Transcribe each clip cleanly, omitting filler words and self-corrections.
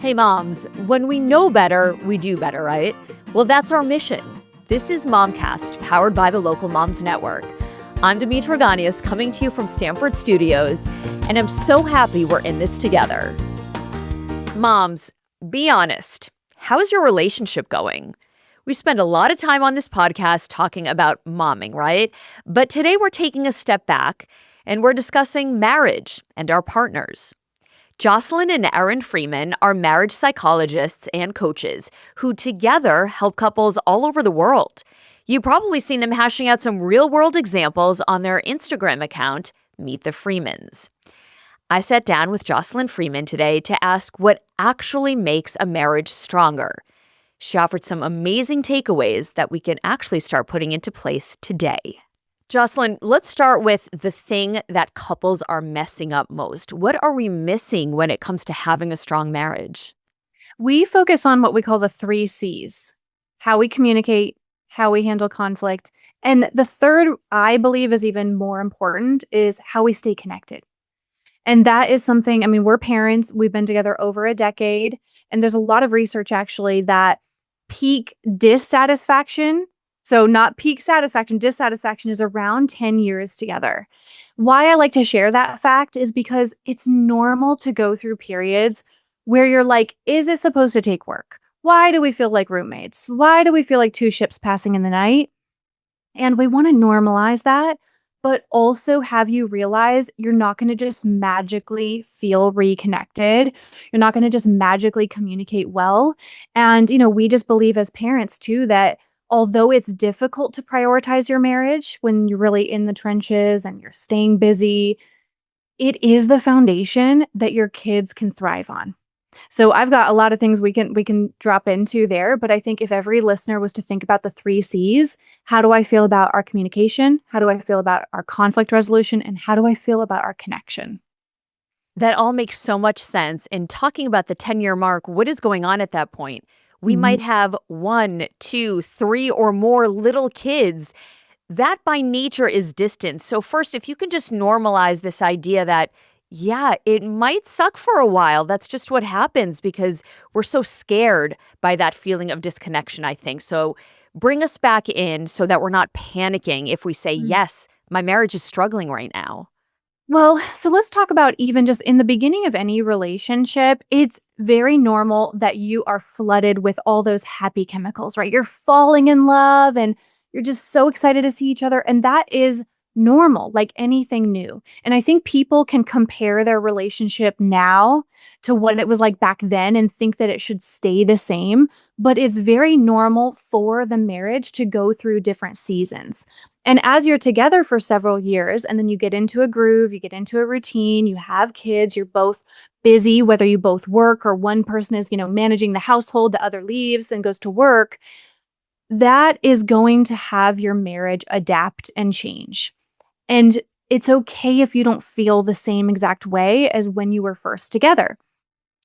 Hey moms, when we know better, we do better, right? Well, that's our mission. This is MomCast, powered by the Local Moms Network. I'm Demetra Ganias, coming to you from Stanford Studios, and I'm so happy we're in this together. Moms, be honest. How is your relationship going? We spend a lot of time on this podcast talking about momming, right? But today we're taking a step back and we're discussing marriage and our partners. Jocelyn and Freeman are marriage psychologists and coaches who together help couples all over the world. You've probably seen them hashing out some real-world examples on their Instagram account, Meet the Freemans. I sat down with Jocelyn Freeman today to ask what actually makes a marriage stronger. She offered some amazing takeaways that we can actually start putting into place today. Jocelyn, let's start with the thing that couples are messing up most. What are we missing when it comes to having a strong marriage? We focus on what we call the 3 C's: how we communicate, how we handle conflict, and the third, I believe, is even more important, is how we stay connected. And that is something, we're parents, we've been together over a decade, and there's a lot of research actually that peak dissatisfaction, so not peak satisfaction, dissatisfaction is around 10 years together. Why I like to share that fact is because it's normal to go through periods where you're like, is it supposed to take work? Why do we feel like roommates? Why do we feel like 2 ships passing in the night? And we want to normalize that, but also have you realize you're not going to just magically feel reconnected. You're not going to just magically communicate well. And, we just believe as parents too that although it's difficult to prioritize your marriage when you're really in the trenches and you're staying busy, it is the foundation that your kids can thrive on. So I've got a lot of things we can drop into there, but I think if every listener was to think about the 3 C's, how do I feel about our communication? How do I feel about our conflict resolution? And how do I feel about our connection? That all makes so much sense. And talking about the 10-year mark, what is going on at that point? We might have 1, 2, 3 or more little kids. That by nature is distance. So first, if you can just normalize this idea that, yeah, it might suck for a while. That's just what happens because we're so scared by that feeling of disconnection, I think. So bring us back in so that we're not panicking if we say, yes, my marriage is struggling right now. Well, so let's talk about even just in the beginning of any relationship, it's very normal that you are flooded with all those happy chemicals, right? You're falling in love and you're just so excited to see each other. And that is normal, like anything new. And I think people can compare their relationship now to what it was like back then and think that it should stay the same. But it's very normal for the marriage to go through different seasons. And as you're together for several years, and then you get into a groove, you get into a routine, you have kids, you're both busy, whether you both work or one person is, managing the household, the other leaves and goes to work, that is going to have your marriage adapt and change. And it's okay if you don't feel the same exact way as when you were first together.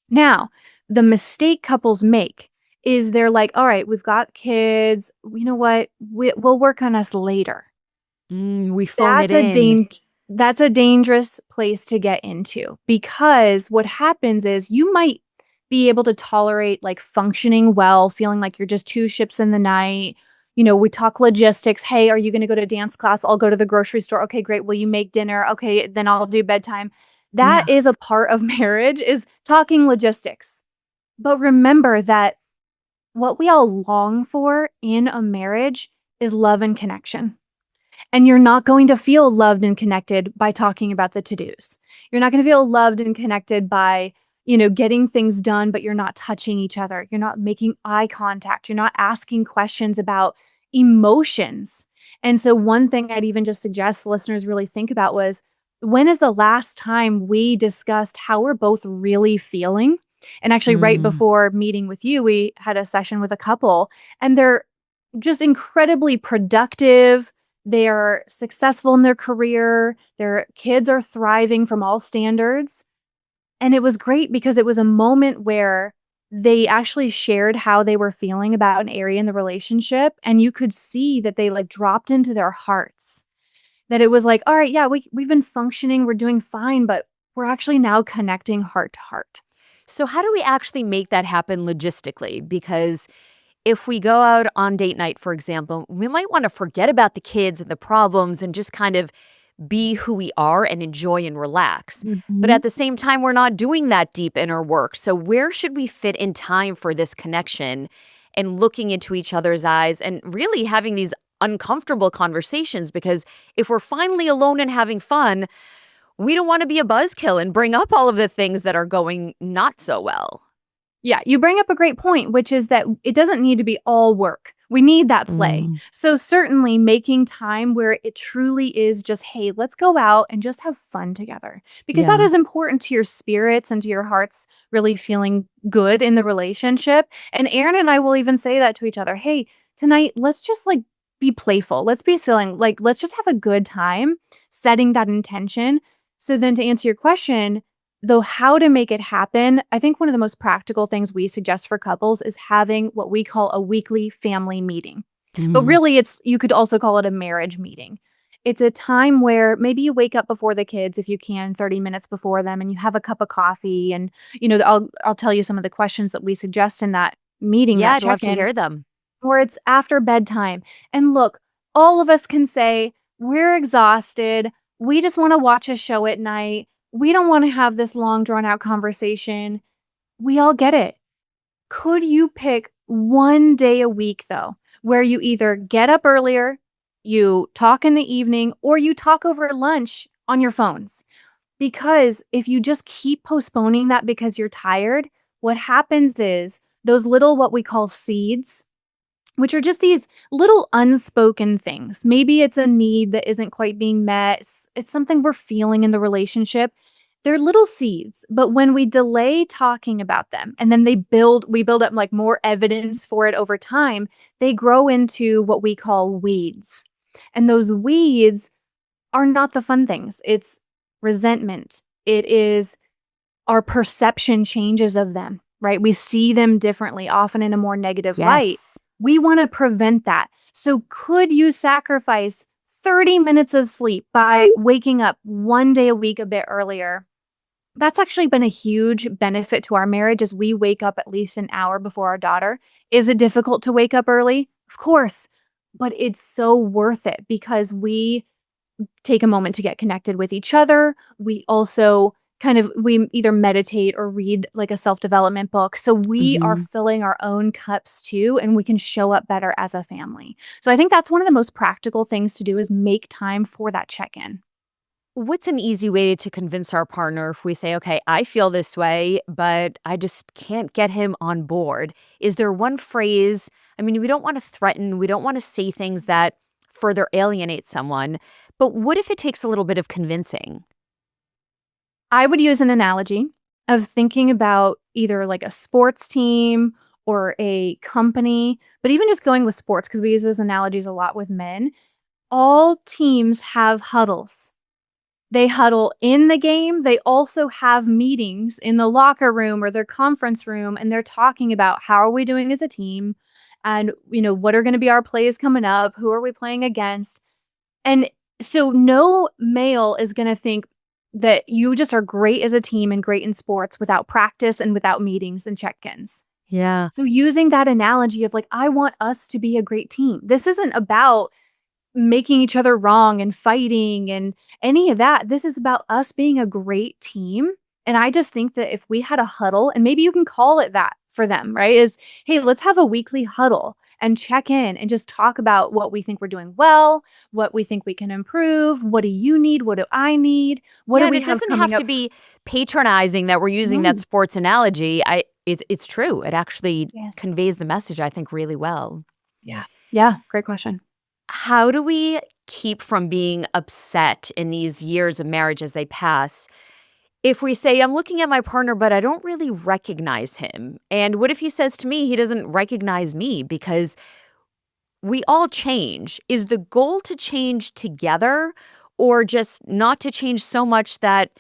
Now, the mistake couples make is they're like, all right, we've got kids. You know what? We'll work on us later. We phone it in. That's a dangerous place to get into because what happens is you might be able to tolerate like functioning well, feeling like you're just 2 ships in the night. We talk logistics. Hey, are you going to go to dance class? I'll go to the grocery store. Okay, great. Will you make dinner? Okay, then I'll do bedtime. That is a part of marriage, is talking logistics. But remember that what we all long for in a marriage is love and connection. And you're not going to feel loved and connected by talking about the to-dos. You're not going to feel loved and connected by, getting things done, but you're not touching each other. You're not making eye contact. You're not asking questions about emotions. And so one thing I'd even just suggest listeners really think about was, when is the last time we discussed how we're both really feeling? And actually, right before meeting with you, we had a session with a couple, and they're just incredibly productive. They are successful in their career. Their kids are thriving from all standards. And it was great because it was a moment where they actually shared how they were feeling about an area in the relationship. And you could see that they like dropped into their hearts. That it was like, all right, yeah, we've been functioning, we're doing fine, but we're actually now connecting heart to heart. So how do we actually make that happen logistically? Because if we go out on date night, for example, we might want to forget about the kids and the problems and just kind of be who we are and enjoy and relax. But Mhm. at the same time, we're not doing that deep inner work. So where should we fit in time for this connection and looking into each other's eyes and really having these uncomfortable conversations? Because if we're finally alone and having fun, we don't want to be a buzzkill and bring up all of the things that are going not so well. Yeah, you bring up a great point, which is that it doesn't need to be all work. We need that play. Mm, So, certainly making time where it truly is just, hey, let's go out and just have fun together, because that yeah. is important to your spirits and to your hearts really feeling good in the relationship. And Aaron and I will even say that to each other. Hey, tonight, let's just like be playful. Let's be silly. Like, let's just have a good time setting that intention. So, then to answer your question, though, how to make it happen, I think one of the most practical things we suggest for couples is having what we call a weekly family meeting. But Mhm. really, you could also call it a marriage meeting. It's a time where maybe you wake up before the kids if you can, 30 minutes before them, and you have a cup of coffee. And, I'll tell you some of the questions that we suggest in that meeting, Yeah, that I'd love to check-in, hear them. where it's after bedtime. And look, all of us can say, we're exhausted. We just want to watch a show at night. We don't want to have this long, drawn out conversation. We all get it. Could you pick one day a week, though, where you either get up earlier, you talk in the evening, or you talk over lunch on your phones? Because if you just keep postponing that because you're tired, what happens is those little, what we call seeds, which are just these little unspoken things. Maybe it's a need that isn't quite being met. It's something we're feeling in the relationship. They're little seeds, but when we delay talking about them and then we build up like more evidence for it over time, they grow into what we call weeds. And those weeds are not the fun things. It's resentment. It is our perception changes of them, right? We see them differently, often in a more negative light. Yes. We want to prevent that. So, could you sacrifice 30 minutes of sleep by waking up one day a week a bit earlier? That's actually been a huge benefit to our marriage as we wake up at least an hour before our daughter. Is it difficult to wake up early? Of course, but it's so worth it because we take a moment to get connected with each other. We also we either meditate or read like a self-development book. So we are Mhm. filling our own cups too, and we can show up better as a family. So I think that's one of the most practical things to do is make time for that check-in. What's an easy way to convince our partner if we say, okay, I feel this way, but I just can't get him on board? Is there one phrase? I mean, we don't want to threaten, we don't want to say things that further alienate someone, but what if it takes a little bit of convincing? I would use an analogy of thinking about either like a sports team or a company, but even just going with sports, because we use those analogies a lot with men. All teams have huddles. They huddle in the game. They also have meetings in the locker room or their conference room, and they're talking about how are we doing as a team and what are going to be our plays coming up? Who are we playing against? And so no male is going to think that you just are great as a team and great in sports without practice and without meetings and check-ins. Yeah. So using that analogy of like, I want us to be a great team. This isn't about making each other wrong and fighting and any of that. This is about us being a great team. And I just think that if we had a huddle, and maybe you can call it that for them, right? Is, hey, let's have a weekly huddle and check in and just talk about what we think we're doing well, what we think we can improve. What do you need? What do I need? What Yeah, do and we it have doesn't coming have to up? be patronizing that we're using that No. sports analogy. It's true. It actually Yes. conveys the message, I think, really well. Yeah. Yeah. Great question. How do we keep from being upset in these years of marriage as they pass? If we say, I'm looking at my partner, but I don't really recognize him. And what if he says to me, he doesn't recognize me? Because we all change. Is the goal to change together or just not to change so much that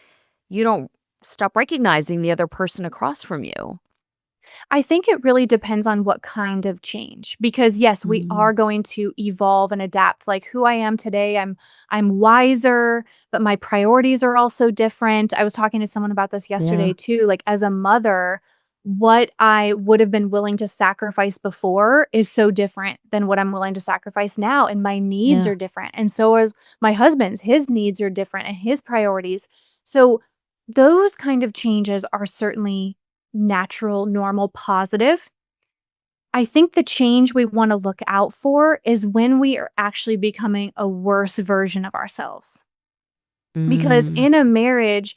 you don't stop recognizing the other person across from you? I think it really depends on what kind of change because yes, we Mm, are going to evolve and adapt. Like who I am today, I'm wiser, but my priorities are also different. I was talking to someone about this yeah, yesterday too. Like as a mother, what I would have been willing to sacrifice before is so different than what I'm willing to sacrifice now. And my needs yeah. are different. And so is my husband's. His needs are different and his priorities. So those kind of changes are certainly natural, normal, positive. I think the change we want to look out for is when we are actually becoming a worse version of ourselves. Because Mm, in a marriage,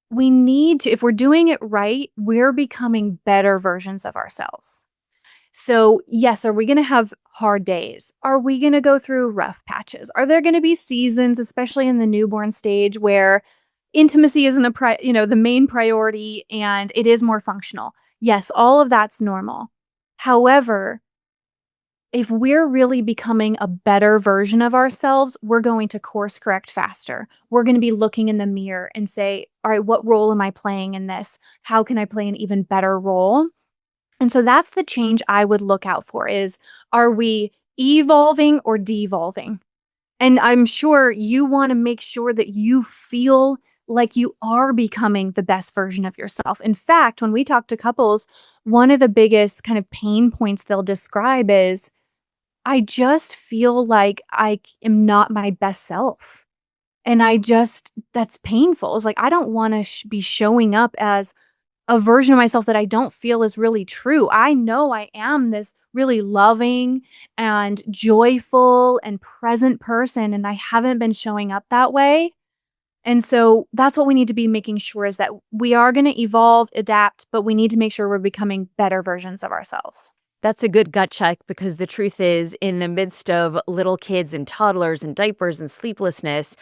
we need to, if we're doing it right, we're becoming better versions of ourselves. So, yes, are we going to have hard days? Are we going to go through rough patches? Are there going to be seasons, especially in the newborn stage, where intimacy isn't the main priority and it is more functional? Yes, all of that's normal. However, if we're really becoming a better version of ourselves, we're going to course correct faster. We're going to be looking in the mirror and say, all right, what role am I playing in this? How can I play an even better role? And so that's the change I would look out for is, are we evolving or devolving? And I'm sure you want to make sure that you feel like you are becoming the best version of yourself. In fact, when we talk to couples, one of the biggest kind of pain points they'll describe is, I just feel like am not my best self. And that's painful. It's like, I don't want to be showing up as a version of myself that I don't feel is really true. I know I am this really loving and joyful and present person, and I haven't been showing up that way. And so that's what we need to be making sure is that we are going to evolve, adapt, but we need to make sure we're becoming better versions of ourselves. that's a good gut check because the truth is, in the midst of little kids and toddlers and diapers and sleeplessness,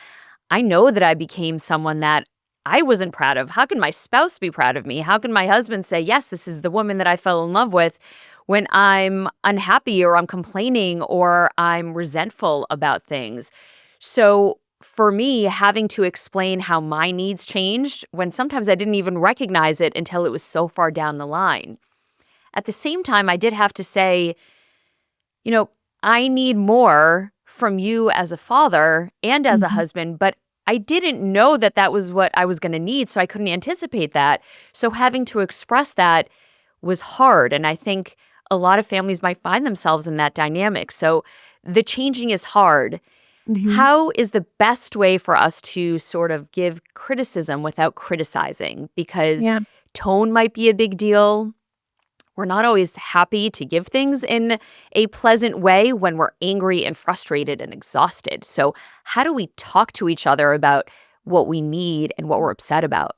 I know that I became someone that I wasn't proud of. How can my spouse be proud of me? How can my husband say, yes, this is the woman that I fell in love with when I'm unhappy or I'm complaining or I'm resentful about things? So for me, having to explain how my needs changed when sometimes I didn't even recognize it until it was so far down the line. At the same time, I did have to say, you know, I need more from you as a father and as a Mhm. husband, but I didn't know that that was what I was going to need, so I couldn't anticipate that. So having to express that was hard, and I think a lot of families might find themselves in that dynamic. So the changing is hard. Mhm. How is the best way for us to sort of give criticism without criticizing? Because Yeah. tone might be a big deal. We're not always happy to give things in a pleasant way when we're angry and frustrated and exhausted. So, how do we talk to each other about what we need and what we're upset about?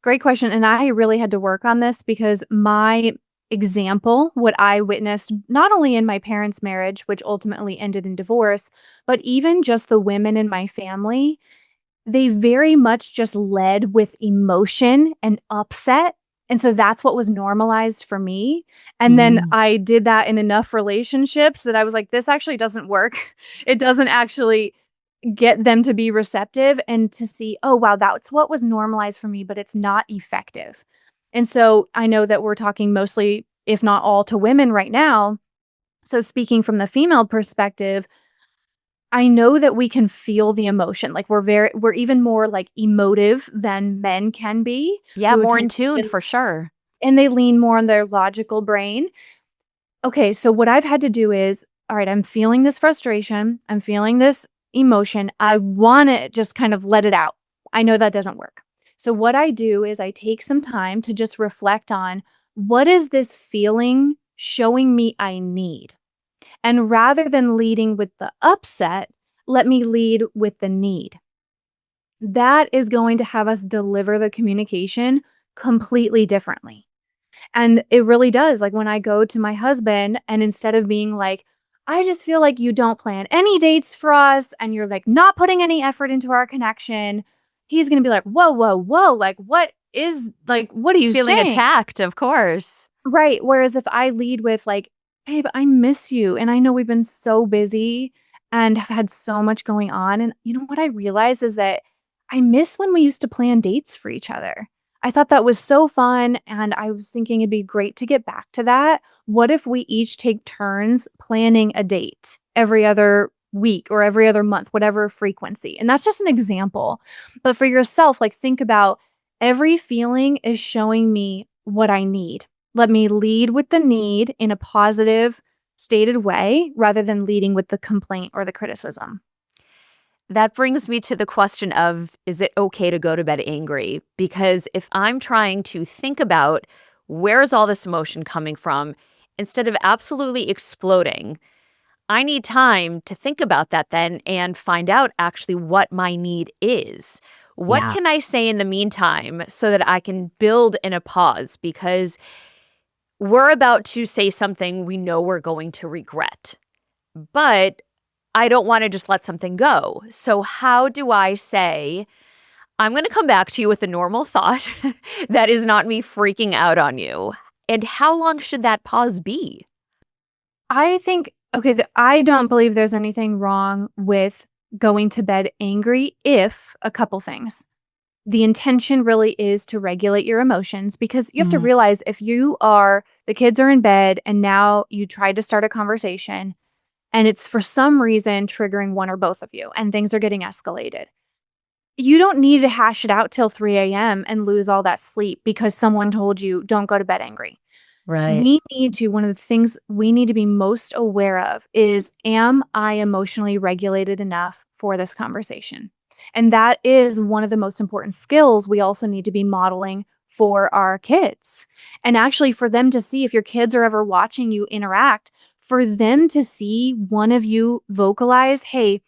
Great question. And I really had to work on this because my example, what I witnessed, not only in my parents' marriage, which ultimately ended in divorce, but even just the women in my family, they very much just led with emotion and upset. And so that's what was normalized for me. And then Mm. I did that in enough relationships that I was like, this actually doesn't work. It doesn't actually get them to be receptive and to see, oh, wow, that's what was normalized for me, but it's not effective. And so I know that we're talking mostly, if not all, to women right now. So speaking from the female perspective, I know that we can feel the emotion. Like we're even more like emotive than men can be, Yeah, who more tend in to tune even, for sure. and they lean more on their logical brain. Okay, so what I've had to do is, all right, I'm feeling this frustration. I'm feeling this emotion. I want to just kind of let it out. I know that doesn't work. So what I do is I take some time to just reflect on, what is this feeling showing me I need? And rather than leading with the upset, let me lead with the need. That is going to have us deliver the communication completely differently. And it really does. Like when I go to my husband and instead of being like, I just feel like you don't plan any dates for us and you're like not putting any effort into our connection, he's going to be like, whoa, whoa, whoa. What are you Feeling saying? attacked, of course. Right. Whereas if I lead with like, "Babe, I miss you. And I know we've been so busy and have had so much going on." And you know what I realized is that I miss when we used to plan dates for each other. I thought that was so fun, and I was thinking it'd be great to get back to that. What if we each take turns planning a date every other week or every other month, whatever frequency? And that's just an example. But for yourself, like think about every feeling is showing me what I need. Let me lead with the need in a positive, stated way rather than leading with the complaint or the criticism. That brings me to the question of, is it okay to go to bed angry? Because if I'm trying to think about where's all this emotion coming from, instead of absolutely exploding, I need time to think about that then and find out actually what my need is. What Yeah. can I say in the meantime so that I can build in a pause? Because we're about to say something we know we're going to regret. But I don't want to just let something go. So, how do I say, I'm going to come back to you with a normal thought that is not me freaking out on you? And how long should that pause be? I think, okay, I don't believe there's anything wrong with going to bed angry if a couple things. The intention really is to regulate your emotions because you have to Mm. realize if the kids are in bed and now you try to start a conversation and it's for some reason triggering one or both of you and things are getting escalated. You don't need to hash it out till 3 a.m. and lose all that sleep because someone told you don't go to bed angry. Right. One of the things we need to be most aware of is, am I emotionally regulated enough for this conversation? And that is one of the most important skills we also need to be modeling for our kids. And actually, for them to see if your kids are ever watching you interact, for them to see one of you vocalize, hey,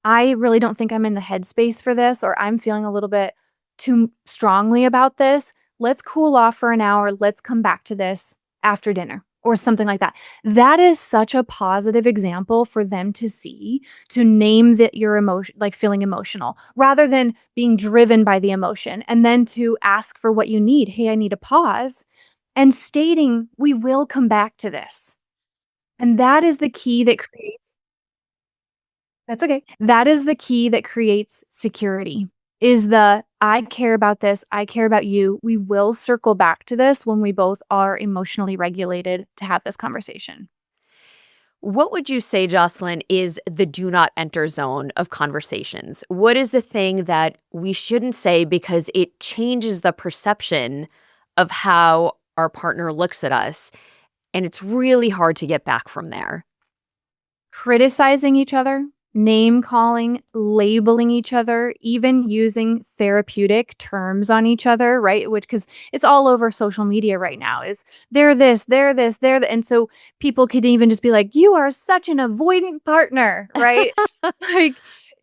I really don't think I'm in the headspace for this, or I'm feeling a little bit too strongly about this. Let's cool off for an hour. Let's come back to this after dinner or something like that. That is such a positive example for them to see, to name that you're like feeling emotional rather than being driven by the emotion and then to ask for what you need. Hey, I need a pause and stating, we will come back to this. And that is the key that creates that's okay. That is the key that creates security, is "I care about this, I care about you. We will circle back to this when we both are emotionally regulated to have this conversation." What would you say, Jocelyn, is the do not enter zone of conversations? What is the thing that we shouldn't say because it changes the perception of how our partner looks at us? And it's really hard to get back from there. Criticizing each other, name calling, labeling each other, even using therapeutic terms on each other, right? Which, because it's all over social media right now, is they're this, they're this, and so people could even just be like, "You are such an avoidant partner," right? Like,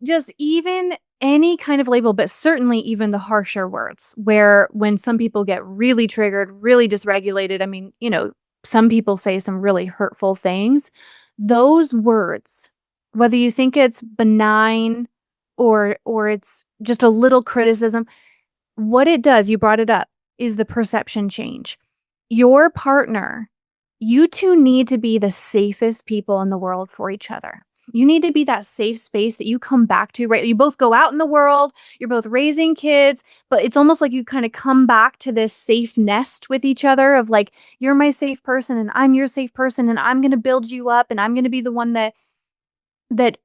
just even any kind of label, but certainly even the harsher words, where when some people get really triggered, really dysregulated, I mean, some people say some really hurtful things. Those words, whether you think it's benign or it's just a little criticism, what it does, you brought it up, is the perception change. Your partner, you two need to be the safest people in the world for each other. You need to be that safe space that you come back to, right? You both go out in the world, you're both raising kids, but it's almost like you kind of come back to this safe nest with each other of like, you're my safe person and I'm your safe person and I'm going to build you up and I'm going to be the one that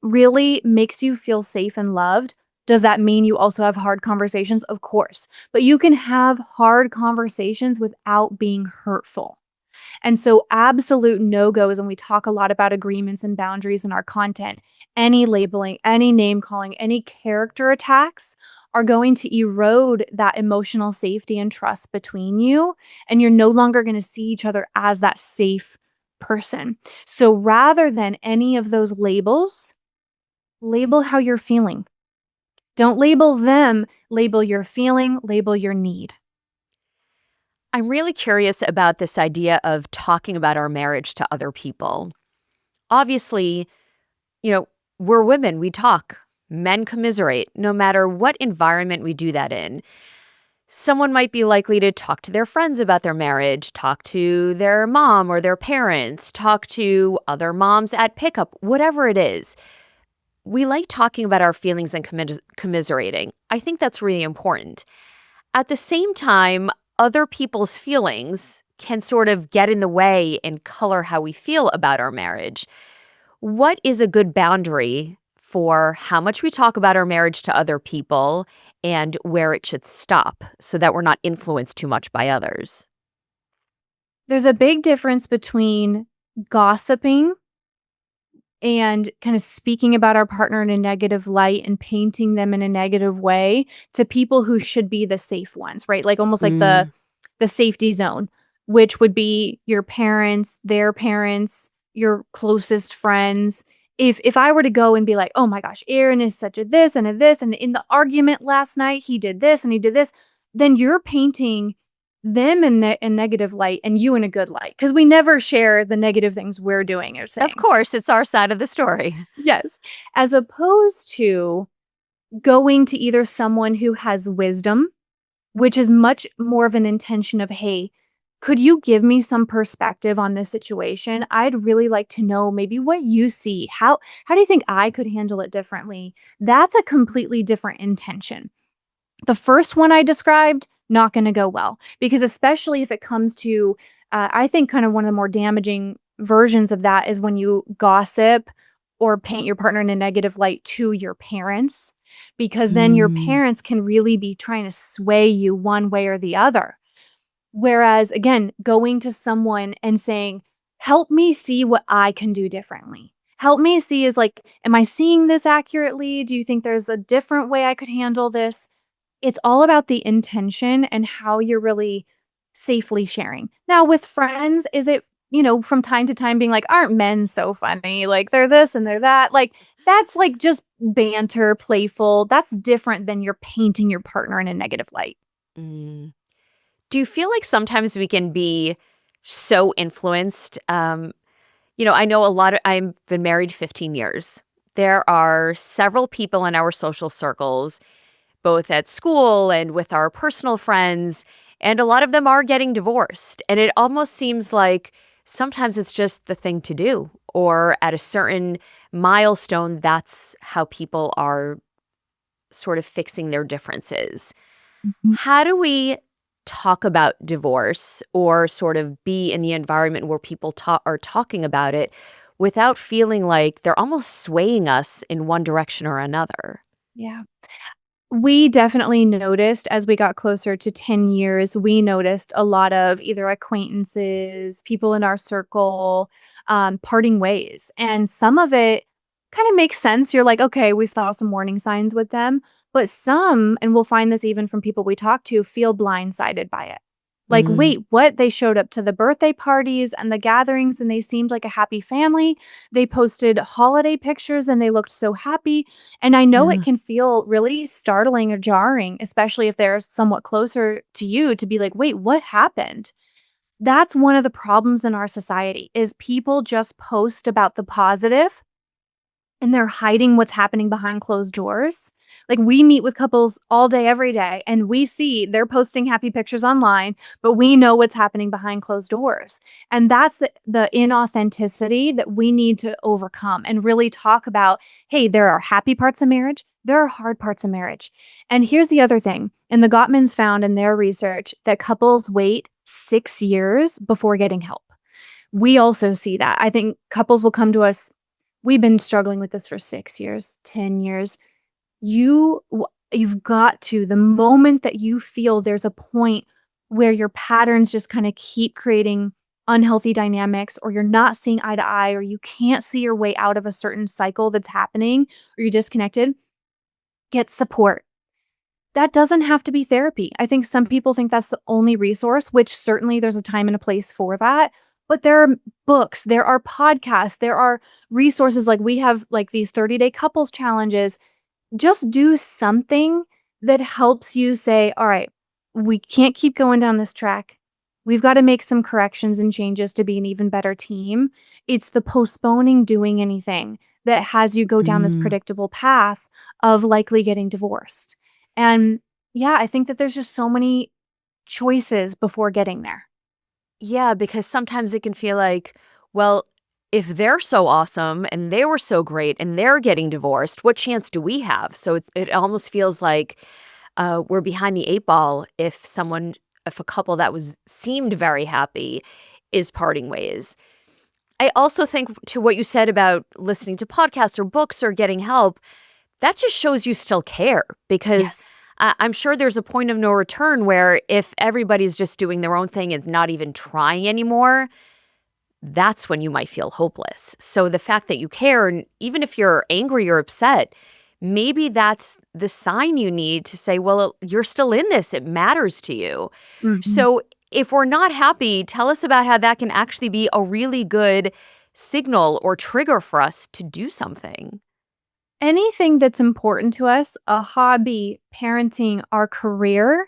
really makes you feel safe and loved. Does that mean you also have hard conversations? Of course. But you can have hard conversations without being hurtful. And so, absolute no goes, and we talk a lot about agreements and boundaries in our content. Any labeling, any name calling, any character attacks are going to erode that emotional safety and trust between you. And you're no longer going to see each other as that safe person. So, rather than any of those labels, label how you're feeling. Don't label them, label your feeling, label your need. I'm really curious about this idea of talking about our marriage to other people. Obviously, you know, we're women, we talk. Men commiserate, no matter what environment we do that in. Someone might be likely to talk to their friends about their marriage, talk to their mom or their parents, talk to other moms at pickup, whatever it is. We like talking about our feelings and commiserating. I think that's really important. at the same time, other people's feelings can sort of get in the way and color how we feel about our marriage. What is a good boundary for how much we talk about our marriage to other people and where it should stop so that we're not influenced too much by others? There's a big difference between gossiping and kind of speaking about our partner in a negative light and painting them in a negative way to people who should be the safe ones, right? Like almost like Mm, the safety zone, which would be your parents, your closest friends. If I were to go and be like, "Oh my gosh, Aaron is such a this and a this, and in the argument last night, he did this and he did this," then you're painting them in a negative light and you in a good light because we never share the negative things we're doing or of saying. course, it's our side of the story. Yes. As opposed to going to either someone who has wisdom, which is much more of an intention of, "Hey, could you give me some perspective on this situation? I'd really like to know maybe what you see. How do you think I could handle it differently?" That's a completely different intention. The first one I described, not gonna go well, because especially if it comes to, I think kind of one of the more damaging versions of that is when you gossip or paint your partner in a negative light to your parents, because then your Mm, parents can really be trying to sway you one way or the other. Whereas, again, going to someone and saying, "Help me see what I can do differently. Help me see is like, am I seeing this accurately? Do you think there's a different way I could handle this?" It's all about the intention and how you're really safely sharing. Now, with friends, is it, from time to time being like, "Aren't men so funny? Like, they're this and they're that." Like, that's like just banter, playful. That's different than you're painting your partner in a negative light. mm. Do you feel like sometimes we can be so influenced? I know I've been married 15 years. There are several people in our social circles, both at school and with our personal friends, and a lot of them are getting divorced. And it almost seems like sometimes it's just the thing to do, or at a certain milestone, that's how people are sort of fixing their differences. Mhm. How do we talk about divorce or sort of be in the environment where people are talking about it without feeling like they're almost swaying us in one direction or another? Yeah. We definitely noticed as we got closer to 10 years, we noticed a lot of either acquaintances, people in our circle, parting ways. And some of it kind of makes sense. You're like, okay, we saw some warning signs with them. But some, and we'll find this even from people we talk to, feel blindsided by it. Like, Mm, wait, what? They showed up to the birthday parties and the gatherings and they seemed like a happy family. They posted holiday pictures and they looked so happy. And I know it yeah. can feel really startling or jarring, especially if they're somewhat closer to you to be like, "Wait, what happened?" That's one of the problems in our society is people just post about the positive and they're hiding what's happening behind closed doors. Like, we meet with couples all day, every day, and we see they're posting happy pictures online, but we know what's happening behind closed doors. And that's the inauthenticity that we need to overcome and really talk about, hey, there are happy parts of marriage, there are hard parts of marriage. And here's the other thing, and the Gottmans found in their research that couples wait 6 years before getting help. We also see that. I think couples will come to us, "We've been struggling with this for 6 years, 10 years." You've got to, the moment that you feel there's a point where your patterns just kinda keep creating unhealthy dynamics, or you're not seeing eye to eye, or you can't see your way out of a certain cycle that's happening, or you're disconnected, get support. That doesn't have to be therapy. I think some people think that's the only resource, which certainly there's a time and a place for that, but there are books, there are podcasts, there are resources, like we have, like, these 30-day couples challenges. Just do something that helps you say, "All right, we can't keep going down this track. We've gotta make some corrections and changes to be an even better team." It's the postponing doing anything that has you go down this Mm. predictable path of likely getting divorced. And, yeah, I think that there's just so many choices before getting there. Yeah, because sometimes it can feel like, well, if they're so awesome and they were so great and they're getting divorced, what chance do we have? So it almost feels like we're behind the eight ball if a couple that seemed very happy is parting ways. I also think to what you said about listening to podcasts or books or getting help, that just shows you still care because Yes. I'm sure there's a point of no return where if everybody's just doing their own thing and not even trying anymore, that's when you might feel hopeless. So the fact that you care, and even if you're angry or upset, maybe that's the sign you need to say, well, you're still in this. It matters to you. Mhm. So if we're not happy, tell us about how that can actually be a really good signal or trigger for us to do something. Anything that's important to us, a hobby, parenting, our career,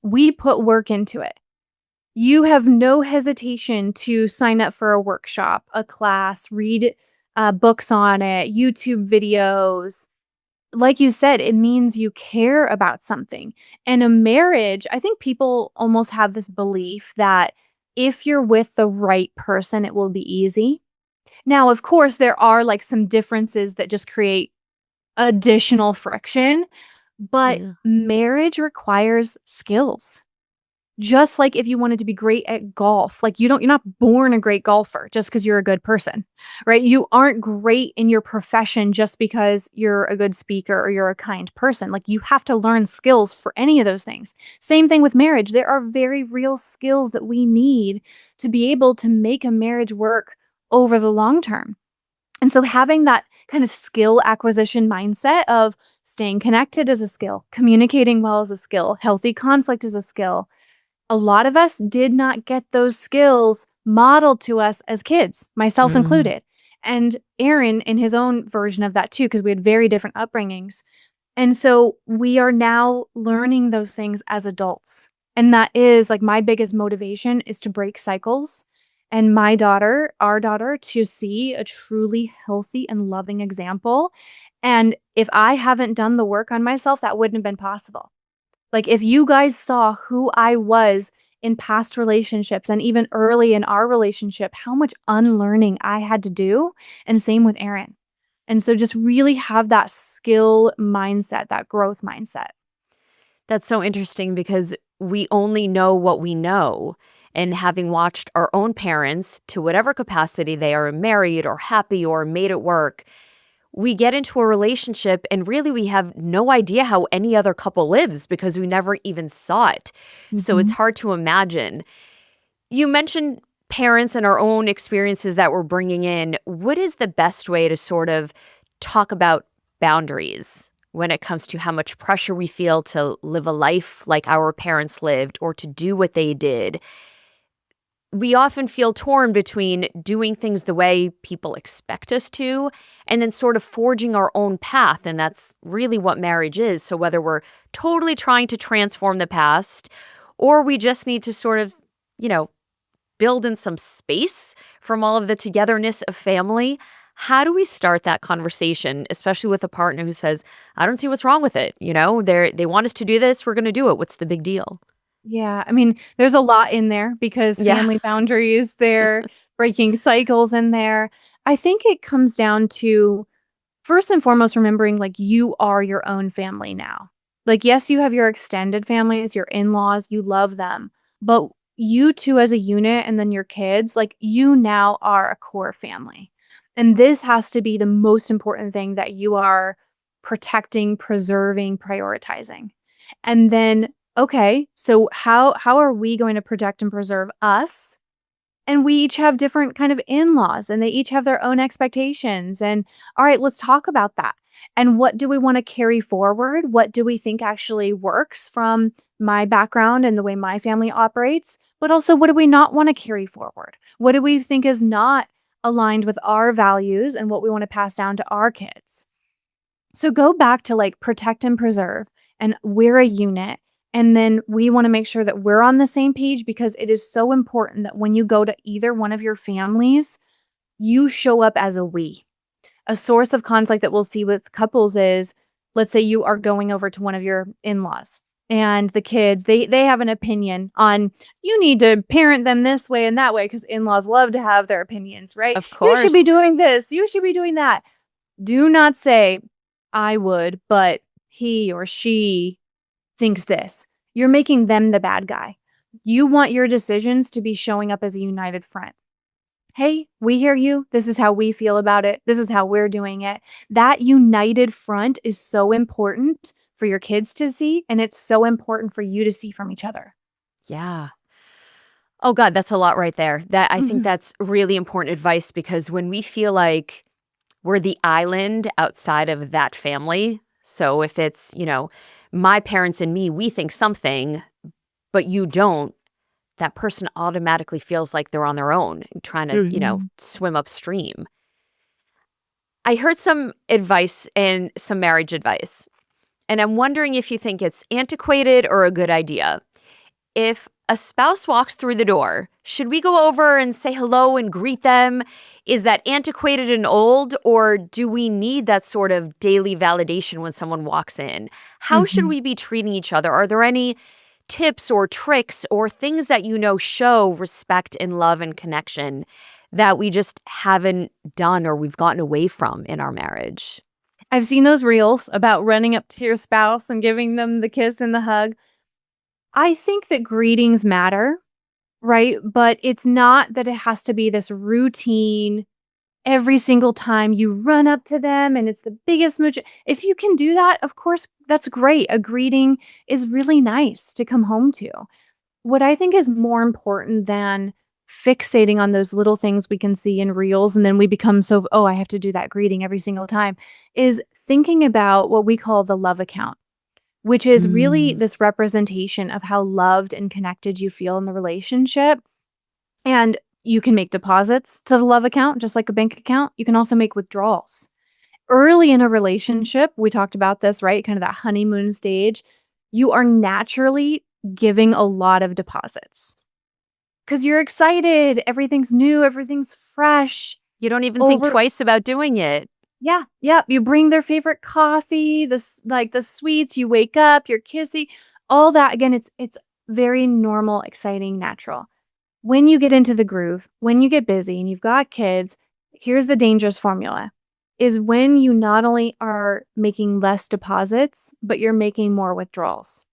we put work into it. You have no hesitation to sign up for a workshop, a class, read books on it, YouTube videos. Like you said, it means you care about something. And a marriage, I think people almost have this belief that if you're with the right person, it will be easy. Now, of course, there are like some differences that just create additional friction, but Yeah. marriage requires skills. Just like if you wanted to be great at golf, like you're not born a great golfer just because you're a good person, right? You aren't great in your profession just because you're a good speaker or you're a kind person. Like you have to learn skills for any of those things. Same thing with marriage. There are very real skills that we need to be able to make a marriage work over the long term. And so having that kind of skill acquisition mindset of staying connected is a skill, communicating well is a skill, healthy conflict is a skill. A lot of us did not get those skills modeled to us as kids, myself Mm. included. And Aaron, in his own version of that too, because we had very different upbringings. And so we are now learning those things as adults. And that is like my biggest motivation is to break cycles. And my daughter, our daughter, to see a truly healthy and loving example. And if I haven't done the work on myself, that wouldn't have been possible. Like, if you guys saw who I was in past relationships and even early in our relationship, how much unlearning I had to do, and same with Aaron. And so just really have that skill mindset, that growth mindset. That's so interesting because we only know what we know. And having watched our own parents, to whatever capacity they are married or happy or made it work, we get into a relationship and really we have no idea how any other couple lives because we never even saw it. So it's Mhm. hard to imagine. You mentioned parents and our own experiences that we're bringing in. What is the best way to sort of talk about boundaries when it comes to how much pressure we feel to live a life like our parents lived or to do what they did? We often feel torn between doing things the way people expect us to and then sort of forging our own path. And that's really what marriage is. So, whether we're totally trying to transform the past or we just need to sort of, you know, build in some space from all of the togetherness of family, how do we start that conversation, especially with a partner who says, I don't see what's wrong with it? They want us to do this. We're going to do it. What's the big deal? Yeah, I mean, there's a lot in there because Yeah, family boundaries, they're breaking cycles in there. I think it comes down to first and foremost, remembering like you are your own family now. Like, yes, you have your extended families, your in laws, you love them, but you two as a unit and then your kids, like, you now are a core family. And this has to be the most important thing that you are protecting, preserving, prioritizing. And then, okay, so how are we going to protect and preserve us? And we each have different kind of in-laws and they each have their own expectations. And all right, let's talk about that. And what do we want to carry forward? What do we think actually works from my background and the way my family operates? But also, what do we not want to carry forward? What do we think is not aligned with our values and what we want to pass down to our kids? So go back to like protect and preserve, and we're a unit. And then we want to make sure that we're on the same page because it is so important that when you go to either one of your families, you show up as a we. A source of conflict that we'll see with couples is, let's say you are going over to one of your in-laws and the kids, they have an opinion on you need to parent them this way and that way because in-laws love to have their opinions, right? of You should be course. doing this, you should be doing that. Do not say, "I would, but he or she." thinks this. You're making them the bad guy. You want your decisions to be showing up as a united front. Hey, we hear you. This is how we feel about it. This is how we're doing it. That united front is so important for your kids to see, and it's so important for you to see from each other. Yeah. Oh God, that's a lot right there. I think Mhm. that's really important advice because when we feel like we're the island outside of that family, so if it's, my parents and me, we think something, but you don't, that person automatically feels like they're on their own trying to, Mhm. swim upstream. I heard some advice and some marriage advice, and I'm wondering if you think it's antiquated or a good idea. If a spouse walks through the door, should we go over and say hello and greet them? Is that antiquated and old, or do we need that sort of daily validation when someone walks in? How should Mhm. we be treating each other? Are there any tips or tricks or things that show respect and love and connection that we just haven't done or we've gotten away from in our marriage? I've seen those reels about running up to your spouse and giving them the kiss and the hug. I think that greetings matter, right? But it's not that it has to be this routine every single time you run up to them and it's the biggest smooch. If you can do that, of course, that's great. A greeting is really nice to come home to. What I think is more important than fixating on those little things we can see in reels and then we become so, oh, I have to do that greeting every single time, is thinking about what we call the love account, which is really Mm, this representation of how loved and connected you feel in the relationship. And you can make deposits to the love account, just like a bank account. You can also make withdrawals. Early in a relationship, we talked about this, right? Kind of that honeymoon stage. You are naturally giving a lot of deposits because you're excited. Everything's new, everything's fresh. you don't even think Over, twice about doing it. yeah, yeah. You bring their favorite coffee, like the sweets. You wake up, you're kissy, all that. Again, it's very normal, exciting, natural. When you get into the groove, when you get busy and you've got kids, here's the dangerous formula is when you not only are making less deposits, but you're making more withdrawals.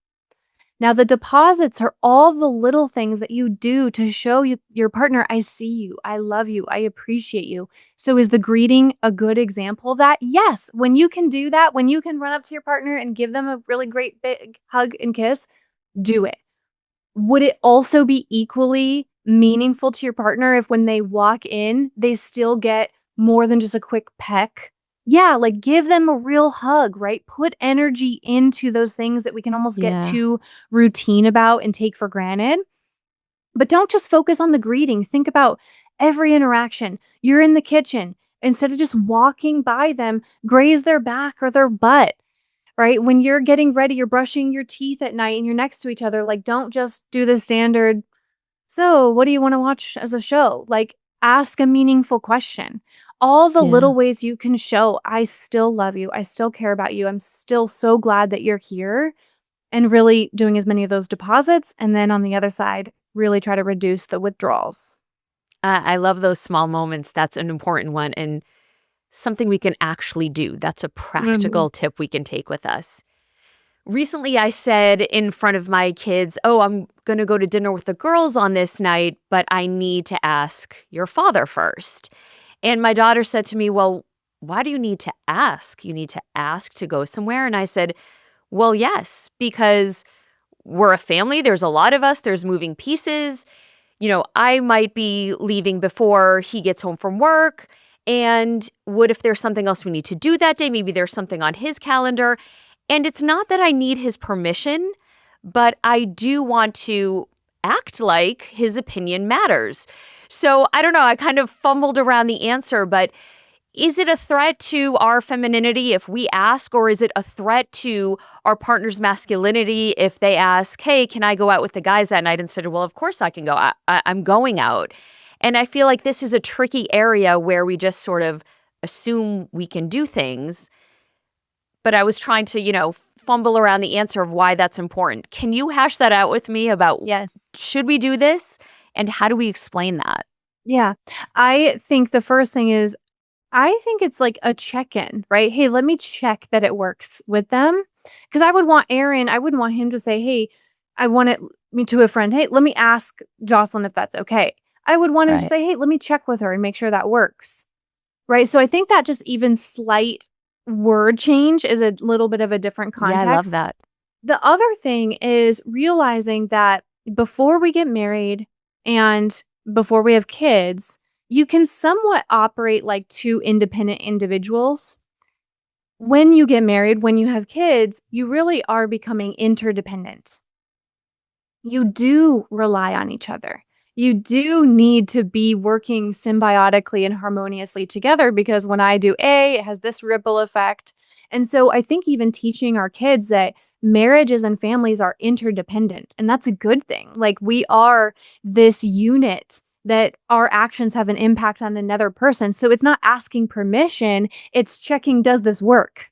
Now, the deposits are all the little things that you do to show your partner, I see you, I love you, I appreciate you. So, is the greeting a good example of that? Yes. When you can do that, when you can run up to your partner and give them a really great big hug and kiss, do it. Would it also be equally meaningful to your partner if when they walk in, they still get more than just a quick peck? Yeah, like give them a real hug, right? Put energy into those things that we can almost get Yeah. too routine about and take for granted. But don't just focus on the greeting. Think about every interaction. You're in the kitchen. Instead of just walking by them, graze their back or their butt, right? When you're getting ready, you're brushing your teeth at night and you're next to each other, like, don't just do the standard, "So, what do you wanna watch as a show?" Like, ask a meaningful question. All the Yeah. little ways you can show, "I still love you, I still care about you, I'm still so glad that you're here," and really doing as many of those deposits, and then on the other side, really try to reduce the withdrawals. I love those small moments. That's an important one and something we can actually do. That's a Mhm. practical tip we can take with us. Recently, I said in front of my kids, "Oh, I'm going to go to dinner with the girls on this night, but I need to ask your father first." And my daughter said to me, "Well, why do you need to ask? You need to ask to go somewhere?" And I said, "Well, yes, because we're a family. There's a lot of us, there's moving pieces. I might be leaving before he gets home from work. And what if there's something else we need to do that day? Maybe there's something on his calendar. And it's not that I need his permission, but I do want to act like his opinion matters." So I don't know. I kind of fumbled around the answer, but is it a threat to our femininity if we ask, or is it a threat to our partner's masculinity if they ask, "Hey, can I go out with the guys that night?" Instead of, "Well, of course I can go. I'm going out." And I feel like this is a tricky area where we just sort of assume we can do things. But I was trying to, fumble around the answer of why that's important. Can you hash that out with me about Yes. should we do this and how do we explain that? Yeah. I think the first thing is I think it's like a check-in, right? "Hey, let me check that it works with them." Because I wouldn't want him to say, hey, I want it me to a friend, hey, let me ask Jocelyn if that's okay. I would want him to Right. say, hey, let me check with her and make sure that works. Right. So I think that just even slight word change is a little bit of a different Yeah, I love context. that. The other thing is realizing that before we get married and before we have kids, you can somewhat operate like two independent individuals. When you get married, when you have kids, you really are becoming interdependent. You do rely on each other. You do need to be working symbiotically and harmoniously together because when I do A, it has this ripple effect. And so I think even teaching our kids that marriages and families are interdependent, and that's a good thing. Like we are this unit that our actions have an impact on another person. So it's not asking permission, it's checking, does this work?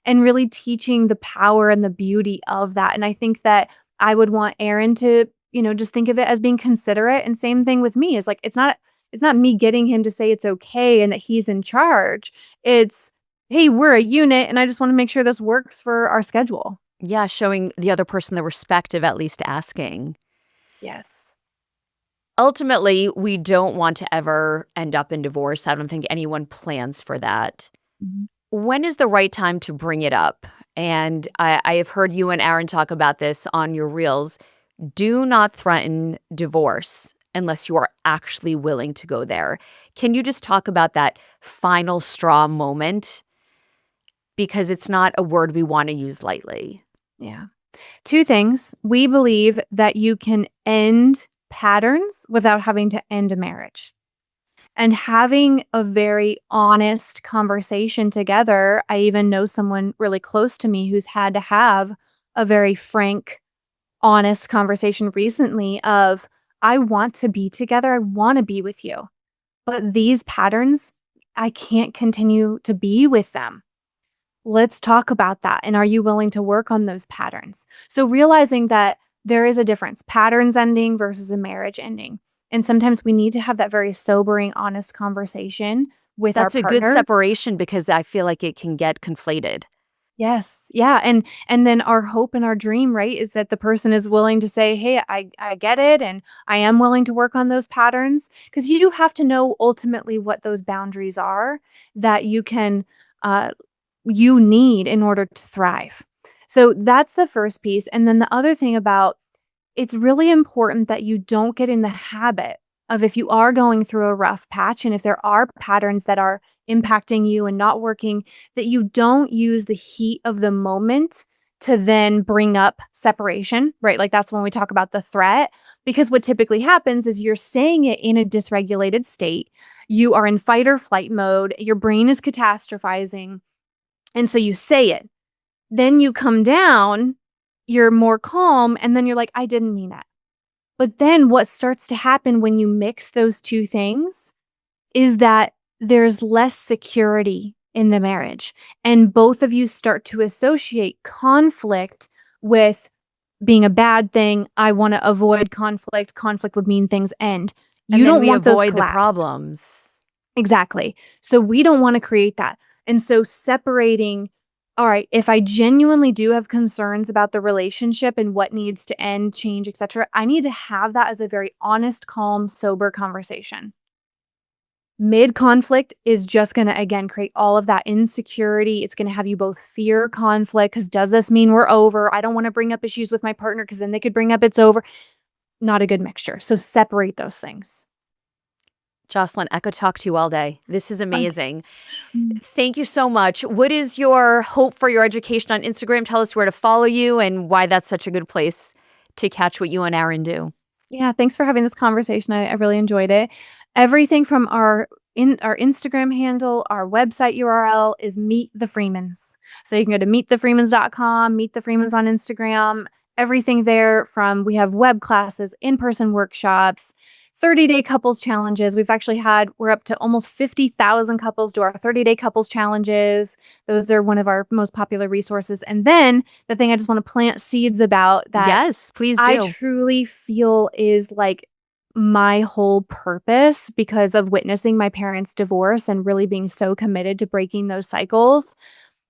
And really teaching the power and the beauty of that. And I think that I would want Aaron to, just think of it as being considerate. And same thing with me is like it's not me getting him to say it's okay and that he's in charge. It's, hey, we're a unit and I just want to make sure this works for our schedule. Yeah, showing the other person the respect of at least asking. Yes. Ultimately, we don't want to ever end up in divorce. I don't think anyone plans for that. Mhm. When is the right time to bring it up? And I have heard you and Aaron talk about this on your reels. Do not threaten divorce unless you are actually willing to go there. Can you just talk about that final straw moment? Because it's not a word we want to use lightly. Yeah. Two things. We believe that you can end patterns without having to end a marriage. And having a very honest conversation together. I even know someone really close to me who's had to have a very frank, honest conversation recently of, I want to be together. I want to be with you. But these patterns, I can't continue to be with them. Let's talk about that. And are you willing to work on those patterns? So realizing that there is a difference, patterns ending versus a marriage ending. And sometimes we need to have that very sobering, honest conversation with our That's a good partner. separation because I feel like it can get conflated. Yes. Yeah. And then our hope and our dream, right, is that the person is willing to say, hey, I get it and I am willing to work on those patterns. Because you have to know ultimately what those boundaries are that uh you need in order to thrive. So that's the first piece. And then the other thing about it's really important that you don't get in the habit of if you are going through a rough patch and if there are patterns that are impacting you and not working, that you don't use the heat of the moment to then bring up separation, right? Like that's when we talk about the threat, because what typically happens is you're saying it in a dysregulated state. You are in fight or flight mode, your brain is catastrophizing. And so you say it. Then you come down, you're more calm, and then you're like, I didn't mean that. But then what starts to happen when you mix those two things is that there's less security in the marriage. And both of you start to associate conflict with being a bad thing. I want to avoid conflict. Conflict would mean things end. And You then don't we want those avoid the collapsed. problems. Exactly. So we don't want to create that. And so separating, all right, if I genuinely do have concerns about the relationship and what needs to end, change, etc., I need to have that as a very honest, calm, sober conversation. Mid conflict is just going to again create all of that insecurity. It's going to have you both fear conflict because does this mean we're over? I don't want to bring up issues with my partner because then they could bring up it's over. Not a good mixture. So separate those things. Jocelyn, I could talk to you all day. This is Okay. amazing. Thank you so much. What is your hope for your education on Instagram? Tell us where to follow you and why that's such a good place to catch what you and Aaron do. Yeah, thanks for having this conversation. I really enjoyed it. Everything from our Instagram handle, our website URL is Meet the Freemans. So you can go to meetthefreemans.com, Meet the Freemans on Instagram. Everything there from we have web classes, in-person workshops, 30-day couples challenges. We're up to almost 50,000 couples do our 30-day couples challenges. Those are one of our most popular resources. And then the thing I just want to plant seeds about that Yes, please I do. truly feel is like my whole purpose because of witnessing my parents' divorce and really being so committed to breaking those cycles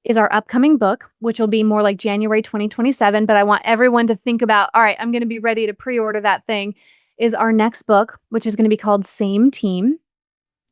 is our upcoming book, which will be more like January 2027. But I want everyone to think about, all right, I'm going to be ready to pre-order that thing, is our next book, which is going to be called Same Team.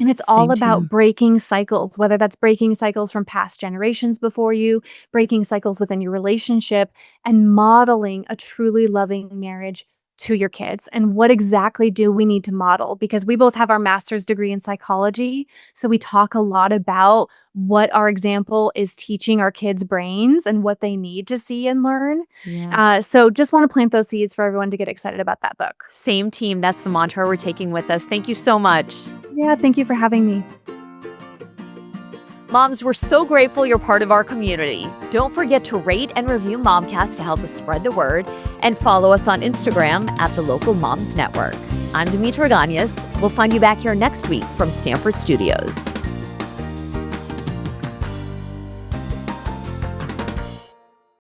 And it's all Same about team. breaking cycles, whether that's breaking cycles from past generations before you, breaking cycles within your relationship, and modeling a truly loving marriage to your kids. And what exactly do we need to model? Because we both have our master's degree in psychology. So we talk a lot about what our example is teaching our kids' brains and what they need to see and learn. Yeah. So just want to plant those seeds for everyone to get excited about that book. Same team. That's the mantra we're taking with us. Thank you so much. Yeah, thank you for having me. Moms, we're so grateful you're part of our community. Don't forget to rate and review MomCast to help us spread the word, and follow us on Instagram at the Local Moms Network. I'm Demetra Ganias. We'll find you back here next week from Stanford Studios.